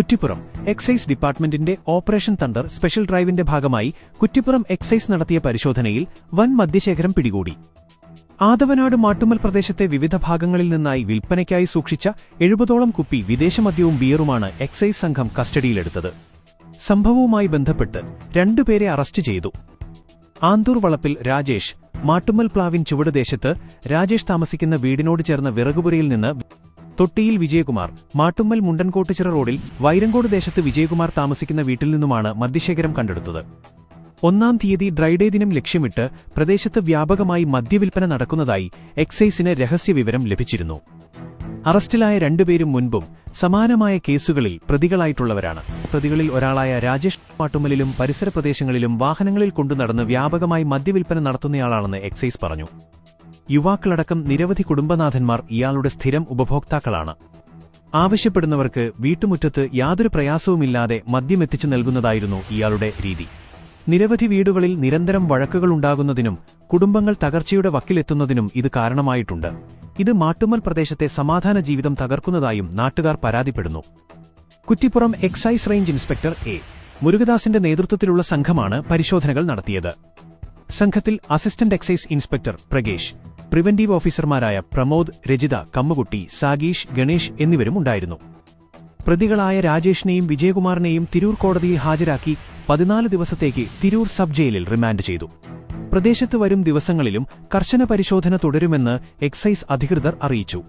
Kuttippuram excise ഡിപ്പാർട്ട്മെന്റിന്റെ operation thunder special ഡ്രൈവിന്റെ ഭാഗമായി കുറ്റിപ്പുറം എക്സൈസ് നടത്തിയ പരിശോധനയിൽ വൻ മദ്യശേഖരം പിടികൂടി. ആദവനാട് മാട്ടുമ്മൽ പ്രദേശത്തെ വിവിധ ഭാഗങ്ങളിൽ നിന്നായി വിൽപ്പനയ്ക്കായി സൂക്ഷിച്ച 70ഓളം കുപ്പി വിദേശമദ്യവും ബിയറുമാണ് എക്സൈസ് സംഘം കസ്റ്റഡിയിലെടുത്തത്. സംഭവവുമായി ബന്ധപ്പെട്ട് 2 പേരെ അറസ്റ്റ് ചെയ്തു. ആന്തൂർ വളപ്പിൽ രാജേഷ്, മാട്ടുമ്മൽ പ്ലാവിൻ ചുവട് ദേശത്ത് രാജേഷ് താമസിക്കുന്ന വീടിനോട് ചേർന്ന വിറകുപുരയിൽ നിന്ന് തൊട്ടിയിൽ വിജയകുമാർ, മാട്ടുമ്മൽ മുണ്ടൻകോട്ടുചിറ റോഡിൽ വൈരങ്കോട് ദേശത്ത് വിജയകുമാർ താമസിക്കുന്ന വീട്ടിൽ നിന്നുമാണ് മദ്യശേഖരം കണ്ടെടുത്തത്. 1-ാം തീയതി ഡ്രൈഡേ ദിനം ലക്ഷ്യമിട്ട് പ്രദേശത്ത് വ്യാപകമായി മദ്യവിൽപ്പന നടക്കുന്നതായി എക്സൈസിന് രഹസ്യവിവരം ലഭിച്ചിരുന്നു. അറസ്റ്റിലായ 2 പേരും മുൻപും സമാനമായ കേസുകളിൽ പ്രതികളായിട്ടുള്ളവരാണ്. പ്രതികളിൽ ഒരാളായ രാജേഷ് മാട്ടുമ്മലിലും പരിസര പ്രദേശങ്ങളിലും വാഹനങ്ങളിൽ കൊണ്ടുനടന്ന് വ്യാപകമായി മദ്യവിൽപ്പന നടത്തുന്നയാളാണെന്ന് എക്സൈസ് പറഞ്ഞു. യുവാക്കളടക്കം നിരവധി കുടുംബനാഥന്മാർ ഇയാളുടെ സ്ഥിരം ഉപഭോക്താക്കളാണ്. ആവശ്യപ്പെടുന്നവർക്ക് വീട്ടുമുറ്റത്ത് യാതൊരു പ്രയാസവുമില്ലാതെ മദ്യമെത്തിച്ചു നൽകുന്നതായിരുന്നു ഇയാളുടെ രീതി. നിരവധി വീടുകളിൽ നിരന്തരം വഴക്കുകളുണ്ടാകുന്നതിനും കുടുംബങ്ങൾ തകർച്ചയുടെ വക്കിലെത്തുന്നതിനും ഇത് കാരണമായിട്ടുണ്ട്. ഇത് മാട്ടുമ്മൽ പ്രദേശത്തെ സമാധാന ജീവിതം തകർക്കുന്നതായും നാട്ടുകാർ പരാതിപ്പെടുന്നു. Kuttippuram excise range inspector A. മുരുകദാസിന്റെ നേതൃത്വത്തിലുള്ള സംഘമാണ് പരിശോധനകൾ നടത്തിയത്. സംഘത്തിൽ assistant excise inspector Prakesh, preventive ഓഫീസർമാരായ പ്രമോദ്, രജിത, കമ്മുകുട്ടി, സാഗീഷ്, ഗണേഷ് എന്നിവരും ഉണ്ടായിരുന്നു. പ്രതികളായ രാജേഷിനെയും വിജയകുമാറിനെയും തിരൂർ കോടതിയിൽ ഹാജരാക്കി 14 ദിവസത്തേക്ക് തിരൂർ സബ് ജയിലിൽ റിമാൻഡ് ചെയ്തു. പ്രദേശത്ത് വരും ദിവസങ്ങളിലും കർശന പരിശോധന തുടരുമെന്ന് എക്സൈസ് അധികൃതർ അറിയിച്ചു.